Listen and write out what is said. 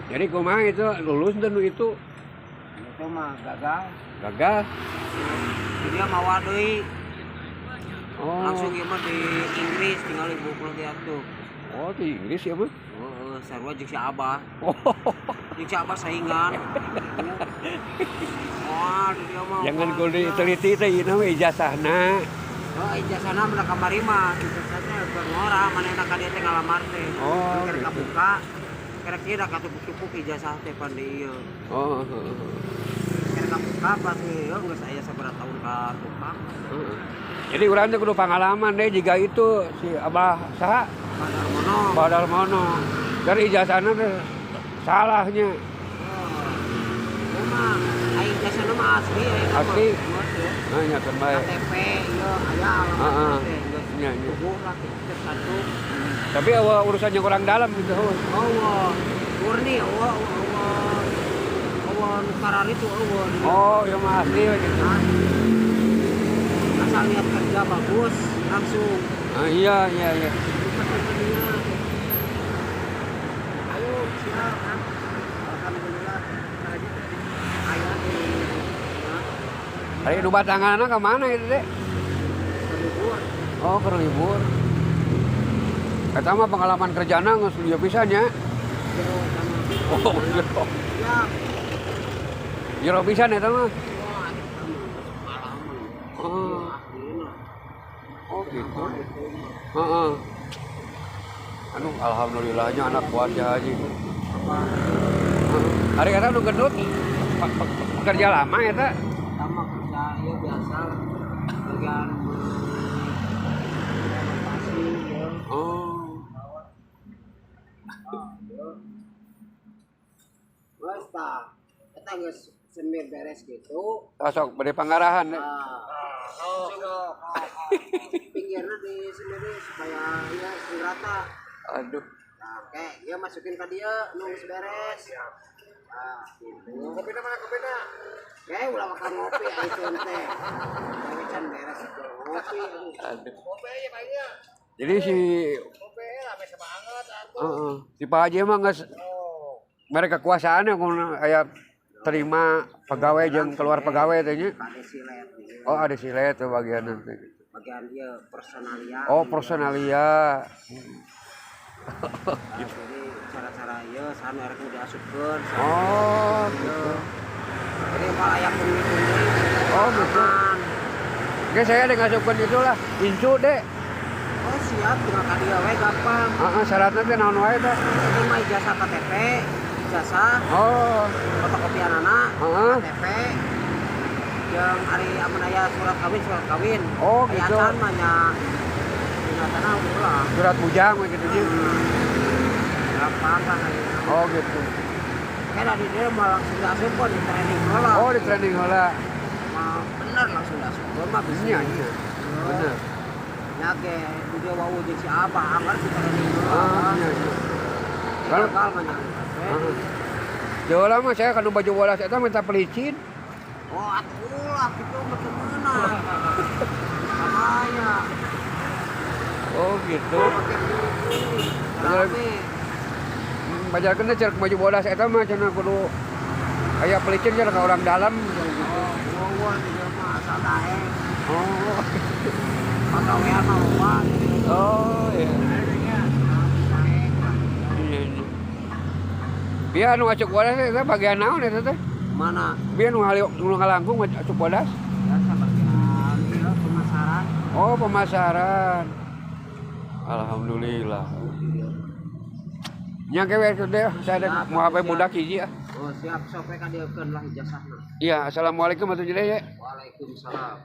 Jadi kumaha itu lulus dan itu mah gagal. gagal. Dia mawa deui. Oh. Langsung ieu mah di Inggris tinggal ibu kuliah tuh. Oh, di Inggris ya, Bang? Heeh, sarua jeung si Abah. Oh. Jeung si Abah saingan. Wah, dia mah. Jangan kudu diteliti teh ieu mah ijazahna. Oh, ijazahna mah kamari mah. Ijazahna keur ngora manehna ka dieu teh ngalamar teh. Oh, Keur gitu. kabuka. Kira-kira katupuk-tupuk ijazah teh pan di ieu. Oh, Keur kabuka pas ieu geus aya sabaraha tahun ka tukang. Jadi urang teh kudu pengalaman deh jika itu si Abah saha Padahal mono. Badal mono. Dari ijazahna teh salahnya. Emang ai ijazahna mah asli aya nama. Asli. Ya. Nah, nyakeun bae. KTP ieu aya alamat teh geus. Nya nya. Kudu lah kita satu. Tapi urusannya kurang dalam gitu. Allah, murni Allah nukaran itu Allah. Oh, ya mah asli gitu. Asal niat kerja bagus langsung. Ah, iya. Ayo silakan. Alhamdulillah tadi aya di Hari nu batanganna ka mana itu, Dek? libur. Oh, keur libur. Eta mah pengalaman kerjana geus lieu pisan nya. Jero sama. Oh, jero. Ya. Jero pisan eta mah. Wah, pengalaman. Oh. Oh, gitu. Heeh. Anu alhamdulillahnya anak kuat ya Haji. Hari eta nu gendut pekerja lama eta. Sama kerja ya biasa bagian renovasi ya. Oh. Wes tah, kita geus semir beres gitu. Sok bade panggarahan. Pinggirnya di sini supaya ya rata. Aduh. Nah, oke, ya masukin ke dia, nunggu beres. Nah, gitu. Kopinya mana kopinya? Oke, ulah makan ngopi ya itu teh. Tapi can beres itu ngopi. Aduh. Kopi aja banyak. Jadi si Kopi rame semangat atuh. si Pak Haji emang geus mereka kekuasaannya kayak terima pegawai jeung keluar pegawai teh nya. Ada silet nih. Oh, ada silet tuh bagian nanti. Bagian dia personalia. Oh, personalia. Jadi cara-cara ya sanu arek udah asupkeun. Oh, gitu. Jadi malah yang kuning-kuning. Oh, gitu. Oke, saya ada ngasupkeun itulah, insu deh. Oh, siap tinggal ka dia we gampang. Heeh, syaratna teh naon wae teh? Ini mah ijazah KTP, ijazah, Oh, fotokopianana, Heeh. KTP. Yang hari amun aya surat kawin. Oh, Aya gitu. acan mah nya nyatana ulah. surat bujang we gitu nya. Gampang lah aya. Oh, gitu. Kena di dia mah langsung diasupkeun di training heula. Oh, di training heula. Mah bener langsung diasupkeun mah bisa. Iya. Bener. Ya ge dia wau jeung si Abah anggar di training heula. Ah, iya. Kalau Kalau mah nya. jauh lama saya kan baju bola saya minta pelicin. Oh, atuh lah kitu mah teu meunang. Bahaya. Oh, gitu. Rame. Bajarkeun teh cerek baju bola saya mah cenah kudu aya pelicin cenah ka orang dalam gitu. Wawon dia mah asal daeng. Oh. Pagawean mah loba. Oh, iya. Iya. Biar nu acuk bodas teh bagian naon eta teh? Mana? Biar nu ngalangkung acuk bodas. Ya bagian ieu pemasaran. Oh, pemasaran. Alhamdulillah. Nya kewe itu deh, saya ada mau apa budak hiji ya. Oh, siap sopek ka dieukeun lah ijazahna. Iya, assalamualaikum warahmatullahi wabarakatuh. Waalaikumsalam.